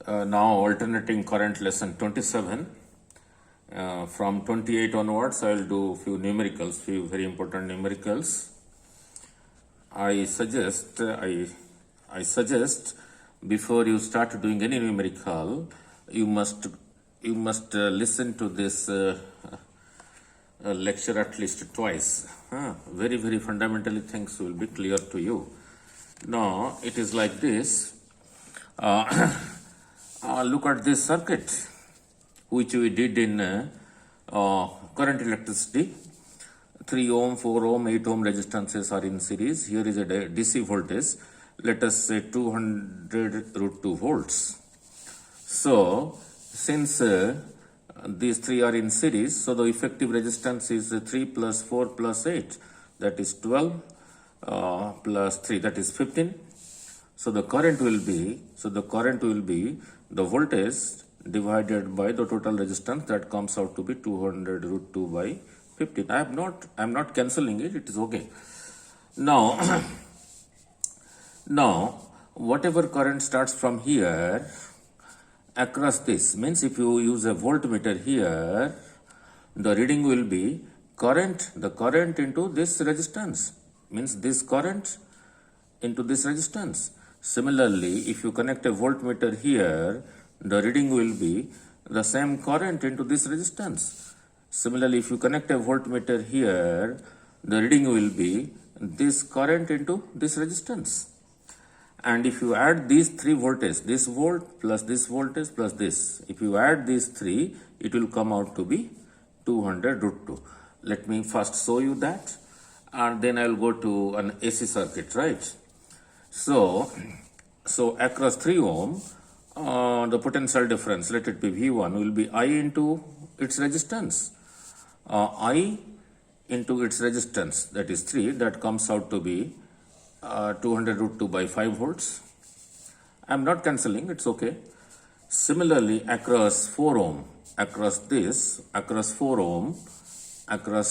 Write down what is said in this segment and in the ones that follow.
Now alternating current lesson 27. From 28 onwards, I will do few numericals, few very important numericals. I suggest before you start doing any numerical, you must listen to this lecture at least twice. Very fundamentally things will be clear to you. Now it is like this. Look at this circuit which we did in current electricity. 3 ohm, 4 ohm, 8 ohm resistances are in series. Here is a DC voltage. Let us say 200 root 2 volts. So since these three are in series, so the effective resistance is 3 plus 4 plus 8, that is 12 plus 3, that is 15. So the current will be the voltage divided by the total resistance, that comes out to be 200 root 2 by 15. I am not cancelling it, it is okay. Now whatever current starts from here across this, means if you use a voltmeter here, the reading will be the current into this resistance, means this current into this resistance. Similarly, if you connect a voltmeter here, the reading will be the same current into this resistance. Similarly, if you connect a voltmeter here, the reading will be this current into this resistance. And if you add these three voltages, this volt plus this voltage plus this, if you add these three, it will come out to be 200 root 2. Let me first show you that, and then I will go to an AC circuit, right? So across 3 ohm, the potential difference, let it be V1, will be I into its resistance. I into its resistance, that is 3, that comes out to be 200 root 2 by 5 volts. I am not cancelling, it's okay. Similarly, across 4 ohm, across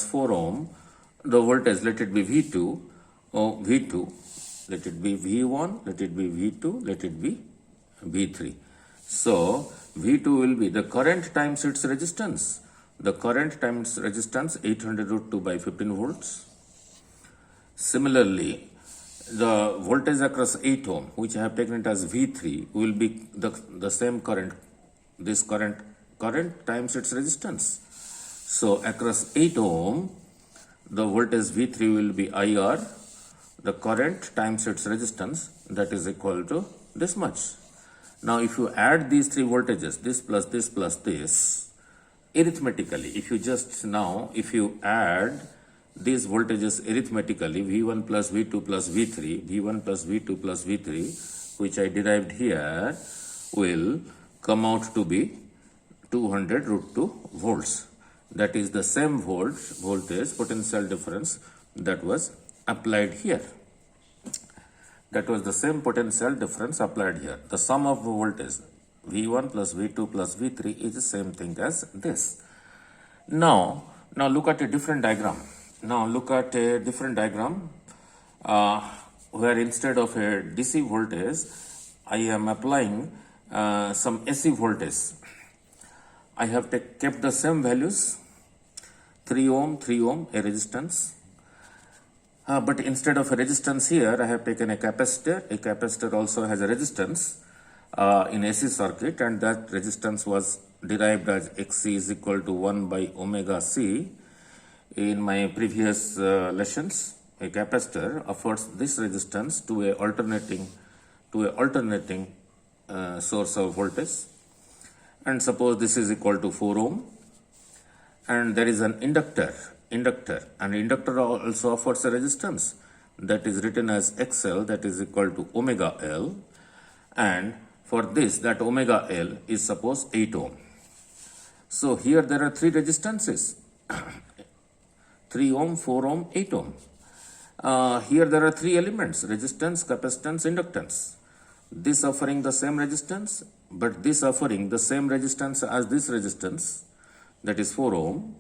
4 ohm, the voltage, let it be V2, V2, let it be V1, let it be V2, let it be V3. So V2 will be the current times its resistance. The current times resistance, 800 root 2 by 15 volts. Similarly, the voltage across 8 ohm, which I have taken it as V3, will be the same current, this current times its resistance. So across 8 ohm, the voltage V3 will be IR, the current times its resistance, that is equal to this much. Now if you add these three voltages, this plus this plus this, arithmetically, if you add these voltages arithmetically, V1 plus V2 plus V3, V1 plus V2 plus V3, which I derived here, will come out to be 200 root 2 volts. That is the same voltage potential difference that was applied here. That was the same potential difference applied here. The sum of the voltage V1 plus V2 plus V3 is the same thing as this. Now look at a different diagram. Where instead of a DC voltage, I am applying some AC voltage. I have kept the same values, 3 ohm, a resistance. But instead of a resistance here, I have taken a capacitor. A capacitor also has a resistance in AC circuit, and that resistance was derived as Xc is equal to 1 by omega C. In my previous lessons, a capacitor offers this resistance to a alternating source of voltage. And suppose this is equal to 4 ohm, and there is an inductor, and inductor also offers a resistance that is written as XL, that is equal to omega L, and for this, that omega L is suppose 8 ohm. So here there are three resistances, 3 ohm, 4 ohm, 8 ohm. Here there are three elements, resistance, capacitance, inductance. This offering the same resistance, but this offering the same resistance as this resistance, that is 4 ohm,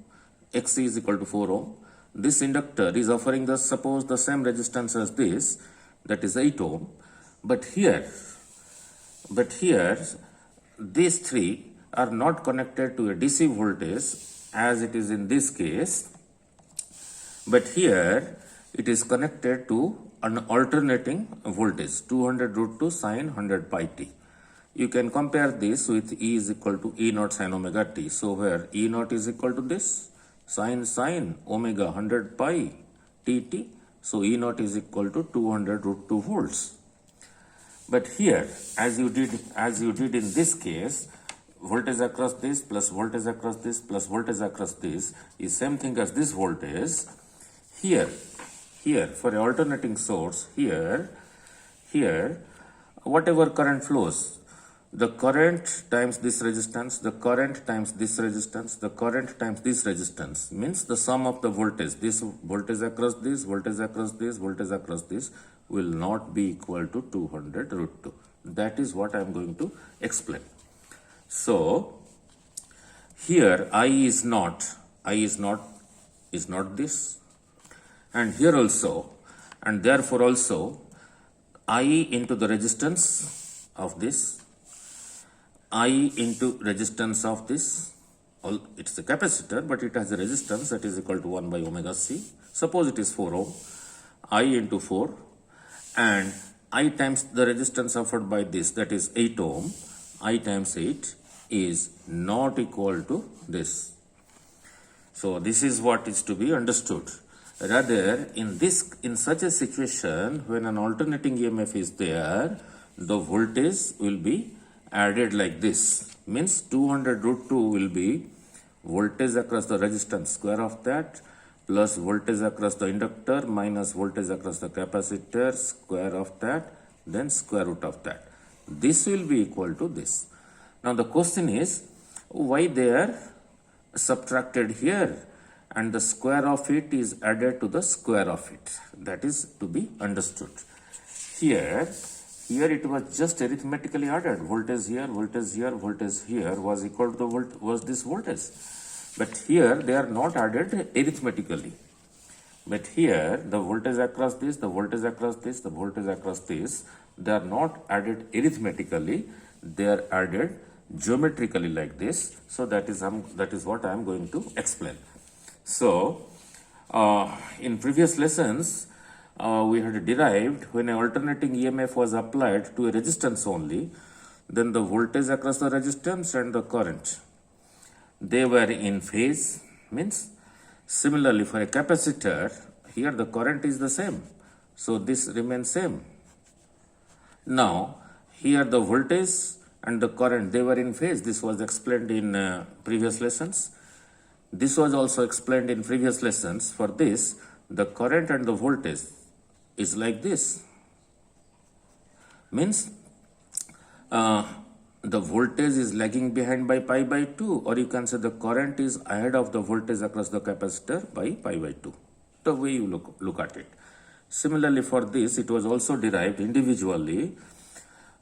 Xc is equal to 4 ohm. This inductor is offering suppose the same resistance as this, that is 8 ohm. But here these three are not connected to a DC voltage as it is in this case, but here it is connected to an alternating voltage 200 root 2 sine 100 pi t. You can compare this with E is equal to E naught sine omega t. So where E naught is equal to this sine omega 100 pi tt. So E naught is equal to 200 root 2 volts. But here, as you did in this case, voltage across this plus voltage across this plus voltage across this is same thing as this voltage. Here for an alternating source, here whatever current flows, the current times this resistance, the current times this resistance, the current times this resistance means the sum of the voltage. This voltage across this, voltage across this, voltage across this will not be equal to 200 root 2. That is what I am going to explain. So here I is not this, and here also, and therefore also I into the resistance of this, I into resistance of this, it's a capacitor but it has a resistance that is equal to 1 by omega c. Suppose it is 4 ohm, I into 4, and I times the resistance offered by this, that is 8 ohm, I times 8 is not equal to this. So this is what is to be understood. Rather, in such a situation, when an alternating EMF is there, the voltage will be added like this. Means 200 root 2 will be voltage across the resistance, square of that, plus voltage across the inductor minus voltage across the capacitor, square of that, then square root of that. This will be equal to this. Now the question is, why they are subtracted here and the square of it is added to the square of it? That is to be understood. Here it was just arithmetically added. Voltage here, voltage here, voltage here was equal to the this voltage. But here they are not added arithmetically. But here the voltage across this, the voltage across this, the voltage across this, they are not added arithmetically. They are added geometrically like this. So that is what I am going to explain. So in previous lessons we had derived when an alternating EMF was applied to a resistance only, then the voltage across the resistance and the current, they were in phase. Means similarly for a capacitor, here the current is the same, so this remains same. Now here the voltage and the current, they were in phase. This was explained in previous lessons. This was also explained in previous lessons. For this, the current and the voltage is like this. Means the voltage is lagging behind by pi by 2, or you can say the current is ahead of the voltage across the capacitor by pi by 2. The way you look at it. Similarly for this, it was also derived individually.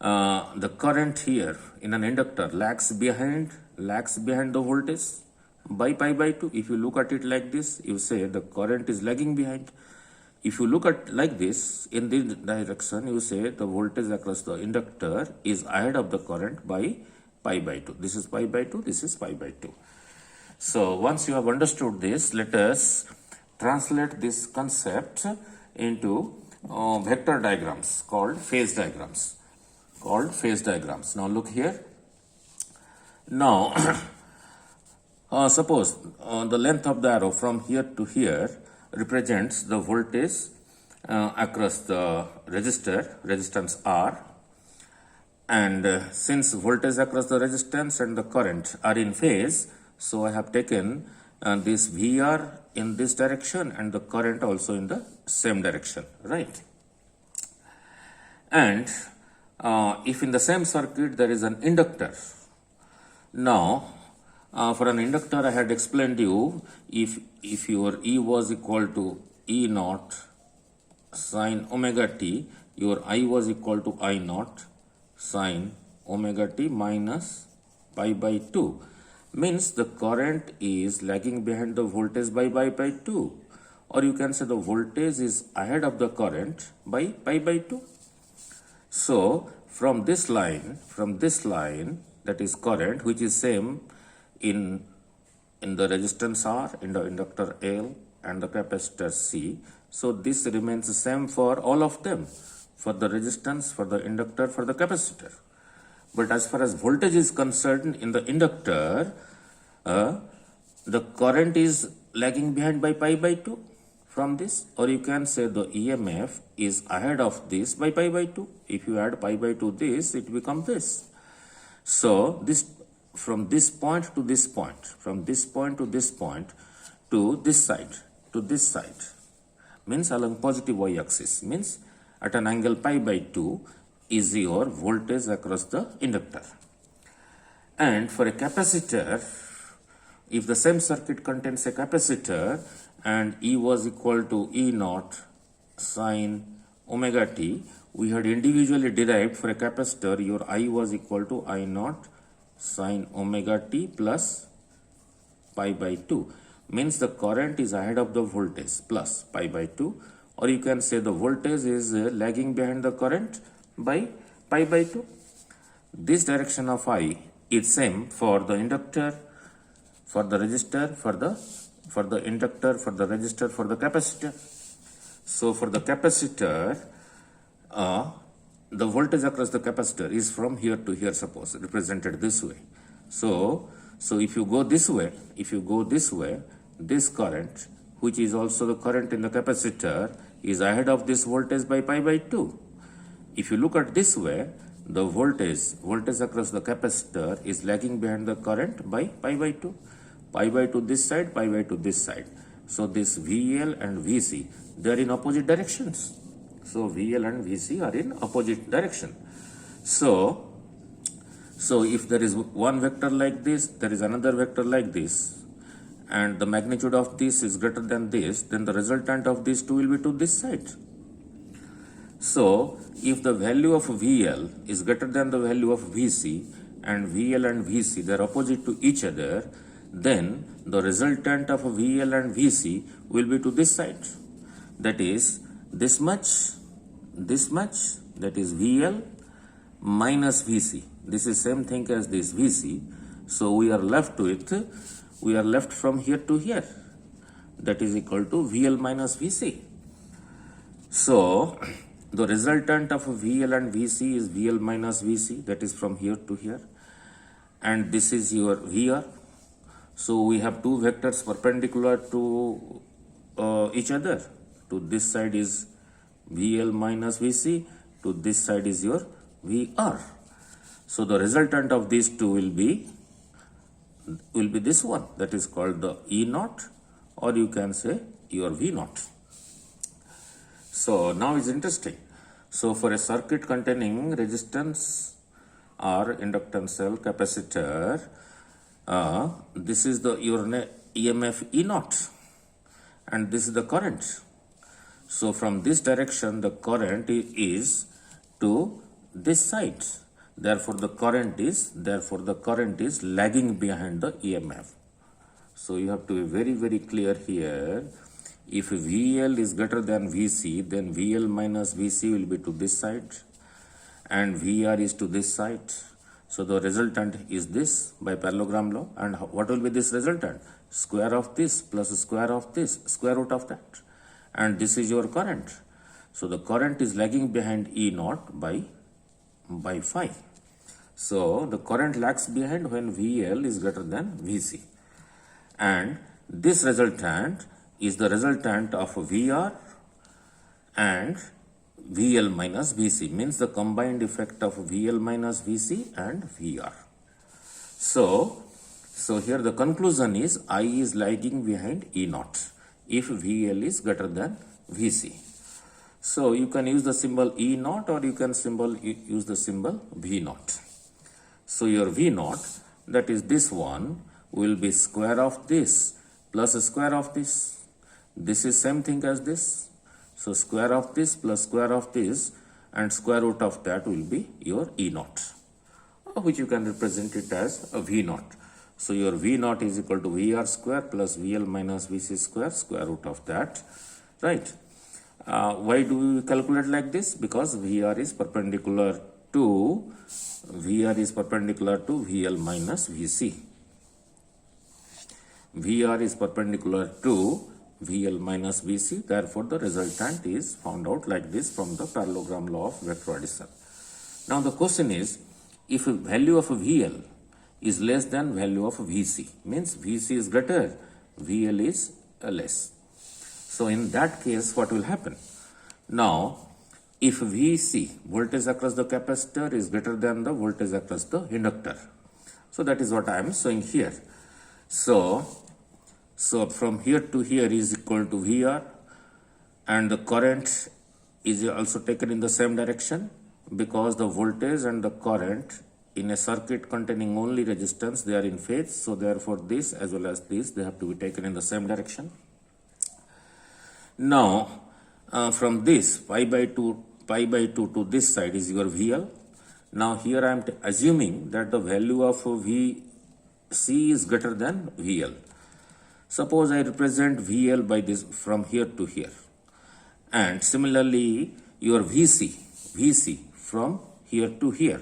The current here in an inductor lags behind the voltage by pi by 2. If you look at it like this, you say the current is lagging behind. If you look at like this, in this direction, you say the voltage across the inductor is ahead of the current by pi by 2. This is pi by 2, this is pi by 2. So once you have understood this, let us translate this concept into vector diagrams called phase diagrams. Now look here. Now suppose the length of the arrow from here to here represents the voltage across the resistance R, and since voltage across the resistance and the current are in phase, so I have taken this VR in this direction and the current also in the same direction, right? And if in the same circuit there is an inductor, now for an inductor I had explained you, if your E was equal to E naught sine omega t, your I was equal to I naught sine omega t minus pi by 2. Means the current is lagging behind the voltage by pi by 2, or you can say the voltage is ahead of the current by pi by 2. So from this line that is current, which is same in the resistance R, in the inductor L and the capacitor C. So this remains the same for all of them, for the resistance, for the inductor, for the capacitor. But as far as voltage is concerned, in the inductor, the current is lagging behind by pi by 2 from this, or you can say the EMF is ahead of this by pi by 2. If you add pi by 2 this, it becomes this. So this, from this point to this point, from this point to this point, to this side, means along positive y-axis, means at an angle pi by 2 is your voltage across the inductor. And for a capacitor, if the same circuit contains a capacitor and E was equal to E naught sine omega t, we had individually derived for a capacitor your I was equal to I naught sine omega t plus pi by 2. Means the current is ahead of the voltage plus pi by 2, or you can say the voltage is lagging behind the current by pi by 2. This direction of I is same for the inductor, for the resistor, for the inductor, for the resistor, for the capacitor. So for the capacitor, the voltage across the capacitor is from here to here, suppose, represented this way. So if you go this way, this current, which is also the current in the capacitor, is ahead of this voltage by pi by 2. If you look at this way, the voltage across the capacitor is lagging behind the current by pi by 2. Pi by 2 this side, pi by 2 this side. So this VL and VC, they are in opposite directions. So VL and VC are in opposite direction. So if there is one vector like this, there is another vector like this, and the magnitude of this is greater than this, then the resultant of these two will be to this side. So if the value of VL is greater than the value of VC, and VL and VC, they are opposite to each other, then the resultant of VL and VC will be to this side. That is this much, that is VL minus VC. This is same thing as this VC. So we are left from here to here. That is equal to VL minus VC. So the resultant of VL and VC is VL minus VC, that is from here to here. And this is your VR. So we have two vectors perpendicular to each other. To this side is VL minus VC, to this side is your VR. So the resultant of these two will be this one, that is called the E naught, or you can say your V naught. So now it's interesting. So for a circuit containing resistance or inductance cell, capacitor, this is your EMF E naught, and this is the current. So from this direction, the current is to this side. Therefore the current is lagging behind the EMF. So you have to be very, very clear here. If VL is greater than VC, then VL minus VC will be to this side, and VR is to this side. So the resultant is this by parallelogram law. And what will be this resultant? Square of this plus square of this, square root of that. And this is your current. So the current is lagging behind E naught by 5. So the current lags behind when VL is greater than VC. And this resultant is the resultant of VR and VL minus VC, means the combined effect of VL minus VC and VR. So here the conclusion is I is lagging behind E naught if VL is greater than VC. So you can use the symbol E naught, or you can use the symbol V naught. So your V naught, that is this one, will be square of this plus square of this. This is same thing as this. So square of this plus square of this, and square root of that will be your E naught, which you can represent it as a V naught. So your V naught is equal to VR square plus VL minus VC square, square root of that, right? Why do we calculate like this? Because VR is perpendicular to VR is perpendicular to VL minus VC. VR is perpendicular to VL minus VC. Therefore, the resultant is found out like this from the parallelogram law of vector addition. Now, the question is, if value of VL is less than value of VC, means VC is greater, VL is less. So, in that case, what will happen? Now, if VC, voltage across the capacitor, is greater than the voltage across the inductor. So, that is what I am showing here. So from here to here is equal to VR, and the current is also taken in the same direction, because the voltage and the current in a circuit containing only resistance, they are in phase. So therefore this as well as this, they have to be taken in the same direction. Now from this pi by 2 to this side is your VL. Now here I am assuming that the value of VC is greater than VL. Suppose I represent VL by this from here to here, and similarly your VC from here to here.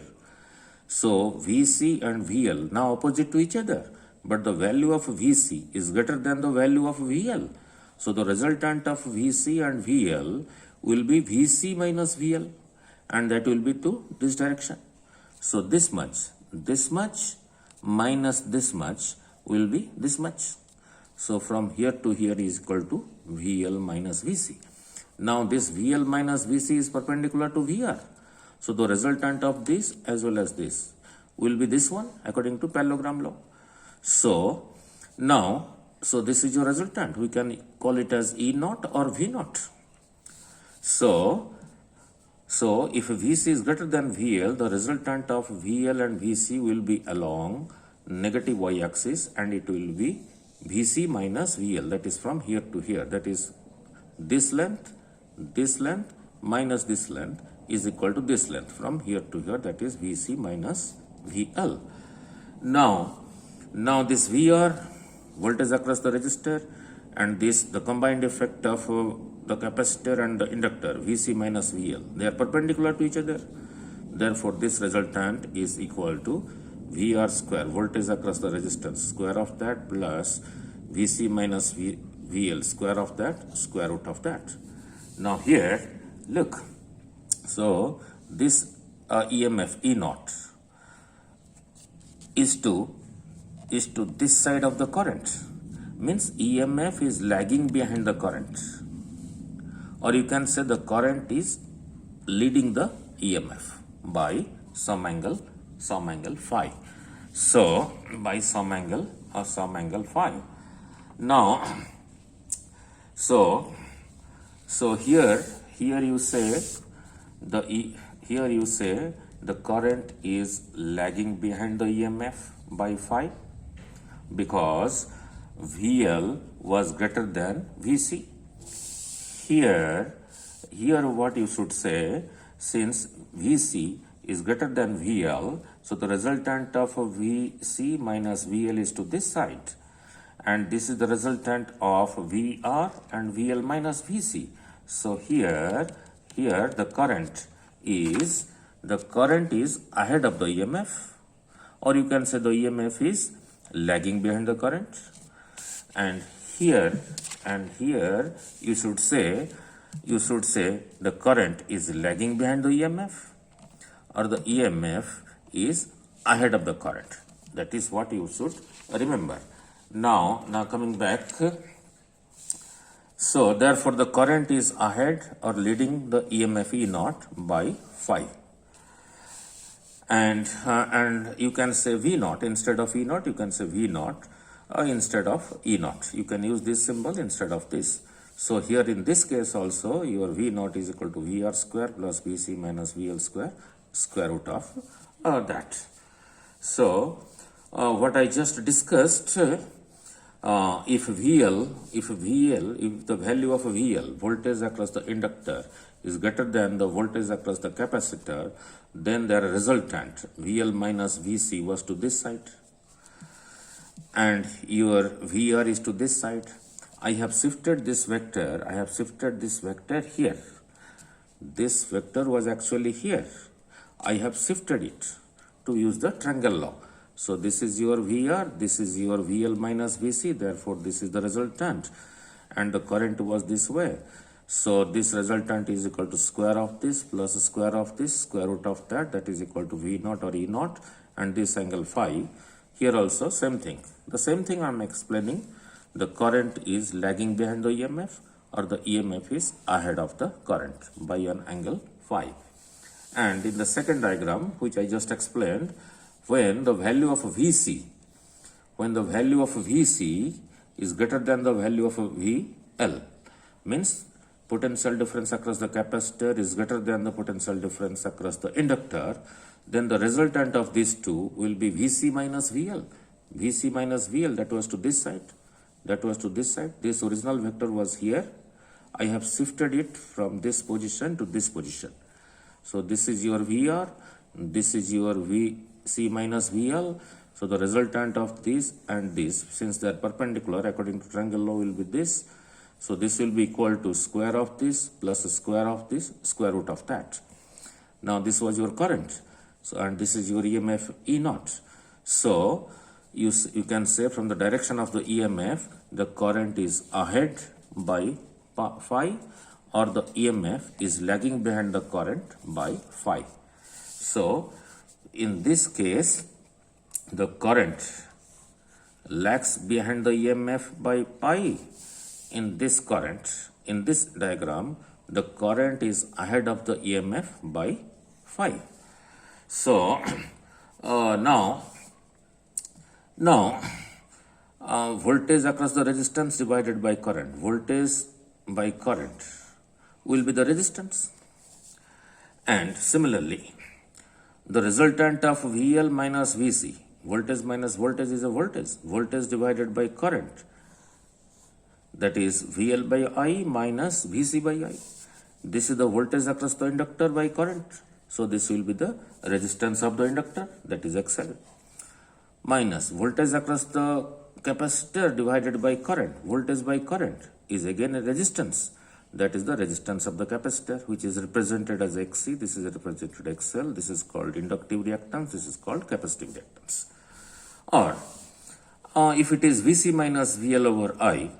So VC and VL now opposite to each other, but the value of VC is greater than the value of VL. So the resultant of VC and VL will be VC minus VL, and that will be to this direction. So this much minus this much will be this much. So from here to here is equal to VL minus VC. Now this VL minus VC is perpendicular to VR. So the resultant of this as well as this will be this one according to parallelogram law. So now, this is your resultant. We can call it as E naught or V naught. So if VC is greater than VL, the resultant of VL and VC will be along negative y-axis, and it will be VC minus VL, that is from here to here, that is this length minus this length is equal to this length from here to here, that is VC minus VL. Now this VR, voltage across the resistor, and this the combined effect of the capacitor and the inductor, VC minus VL, they are perpendicular to each other. Therefore this resultant is equal to VR square, voltage across the resistance, square of that, plus VC minus VL, square of that, square root of that. Now here, look, so this EMF E naught is to this side of the current, means EMF is lagging behind the current, or you can say the current is leading the EMF by some angle phi. So by some angle phi. Now so here you say the current is lagging behind the EMF by phi, because VL was greater than VC. Here what you should say, since VC is greater than VL, so the resultant of VC minus VL is to this side, and this is the resultant of VR and VL minus VC. So here the current is ahead of the EMF, or you can say the EMF is lagging behind the current, and here you should say the current is lagging behind the EMF, or the EMF is ahead of the current. That is what you should remember. Now coming back, so therefore the current is ahead or leading the EMF E naught by phi, and you can say V naught instead of E naught, you can say V naught instead of E naught. You can use this symbol instead of this. So here in this case also your V naught is equal to VR square plus VC minus VL square, square root of that. So what I just discussed, if the value of VL, voltage across the inductor, is greater than the voltage across the capacitor, then their resultant VL minus VC was to this side, and your VR is to this side. I have shifted this vector here. This vector was actually here. I have shifted it to use the triangle law. So this is your VR, this is your VL minus VC, therefore this is the resultant, and the current was this way. So this resultant is equal to square of this plus square of this, square root of that is equal to V naught or E naught, and this angle phi. Here also same thing. The same thing I am explaining. The current is lagging behind the EMF, or the EMF is ahead of the current by an angle phi. And in the second diagram, which I just explained, when the value of VC is greater than the value of VL, means potential difference across the capacitor is greater than the potential difference across the inductor, then the resultant of these two will be VC minus VL. VC minus VL, that was to this side, that was to this side. This original vector was here. I have shifted it from this position to this position. So this is your VR, this is your VC minus VL. So the resultant of this and this, since they are perpendicular according to triangle law, will be this. So this will be equal to square of this plus square of this, square root of that. Now this was your current. So, and this is your EMF E naught. So you can say from the direction of the EMF, the current is ahead by phi, or the EMF is lagging behind the current by phi. So in this case, the current lags behind the EMF by pi. In this diagram, the current is ahead of the EMF by phi. So now voltage across the resistance divided by current. Voltage by current will be the resistance. And similarly, the resultant of VL minus VC, voltage minus voltage is a voltage. Voltage divided by current, that is VL by I minus VC by I. This is the voltage across the inductor by current. So this will be the resistance of the inductor, that is XL, minus voltage across the capacitor divided by current. Voltage by current is again a resistance, that is the resistance of the capacitor, which is represented as XC. This is represented XL. This is called inductive reactance. This is called capacitive reactance. Or if it is VC minus VL over I,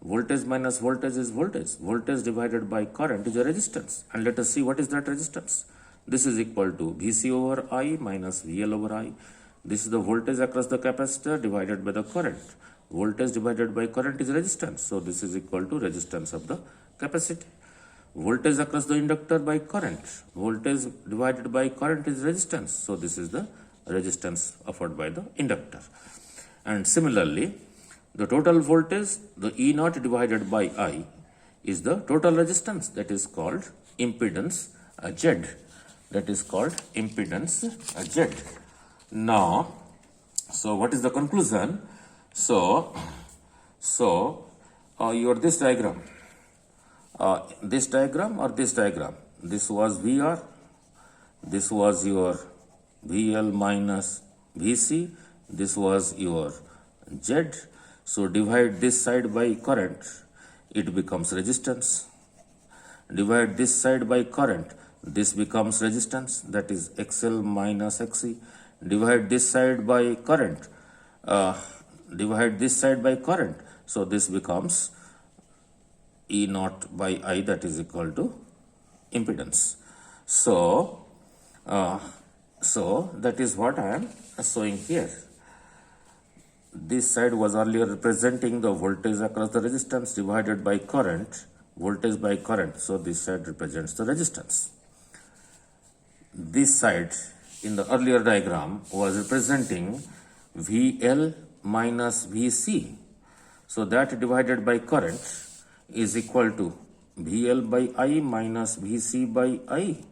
voltage minus voltage is voltage. Voltage divided by current is a resistance. And let us see what is that resistance. This is equal to VC over I minus VL over I. This is the voltage across the capacitor divided by the current. Voltage divided by current is resistance. So this is equal to resistance of the capacity. Voltage across the inductor by current. Voltage divided by current is resistance. So this is the resistance offered by the inductor. And similarly, the total voltage, the E naught divided by I, is the total resistance, that is called impedance Z. That is called impedance Z. Now, so what is the conclusion? So your this diagram or this diagram, this was VR, this was your VL minus VC, this was your Z. So divide this side by current, it becomes resistance. Divide this side by current, this becomes resistance, that is XL minus XC. Divide this side by current, so this becomes E naught by I, that is equal to impedance. So that is what I am showing here. This side was earlier representing the voltage across the resistance divided by current, voltage by current. So this side represents the resistance. This side in the earlier diagram was representing VL minus VC. So that divided by current is equal to VL by I minus VC by I.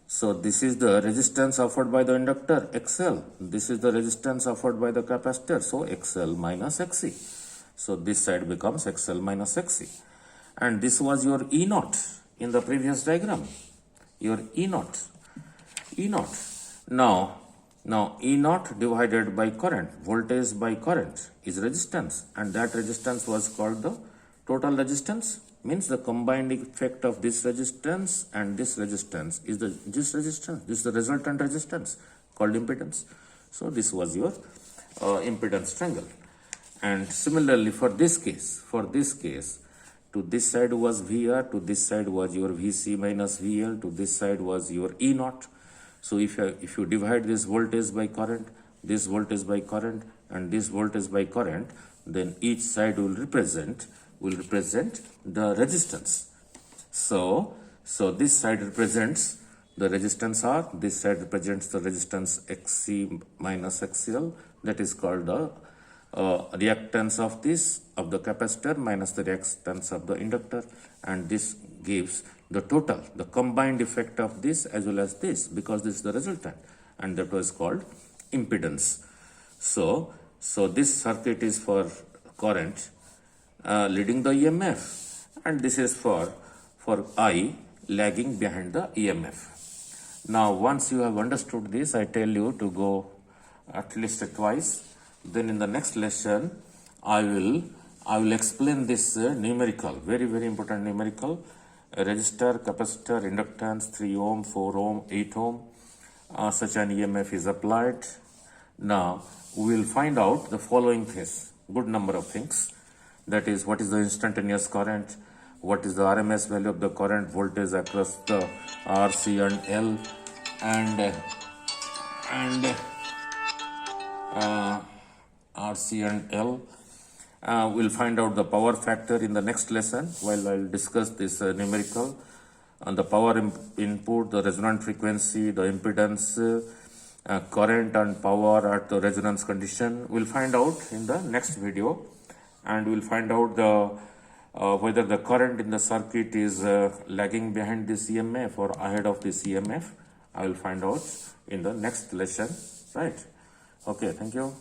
So this is the resistance offered by the inductor, XL. This is the resistance offered by the capacitor, so XL minus XC. So this side becomes XL minus XC. And this was your E naught in the previous diagram. Your E naught. Now E naught divided by current, voltage by current, is resistance, and that resistance was called the total resistance. means the combined effect of this resistance and this resistance is this resistance. This is the resultant resistance called impedance. So this was your impedance triangle. And similarly for this case, to this side was VR, to this side was your VC minus VL, to this side was your E naught. So if you divide this voltage by current, this voltage by current, and this voltage by current, then each side will represent the resistance. So this side represents the resistance R, this side represents the resistance XC minus XL, that is called the reactance of the capacitor minus the reactance of the inductor, and this gives the total, the combined effect of this as well as this, because this is the resultant, and that was called impedance. So this circuit is for current leading the EMF, and this is for I lagging behind the EMF. Now once you have understood this, I tell you to go at least twice. Then in the next lesson I will explain this numerical, very important numerical, resistor, capacitor, inductance, 3 ohm, 4 ohm, 8 ohm, such an EMF is applied. Now we will find out the following things, good number of things, that is what is the instantaneous current, what is the RMS value of the current voltage across the RC and L, and RC and L. We'll find out the power factor in the next lesson, while I'll discuss this numerical and the power input, the resonant frequency, the impedance, current and power at the resonance condition. We'll find out in the next video, and we'll find out the whether the current in the circuit is lagging behind this EMF or ahead of this EMF. I will find out in the next lesson, right? Okay, thank you.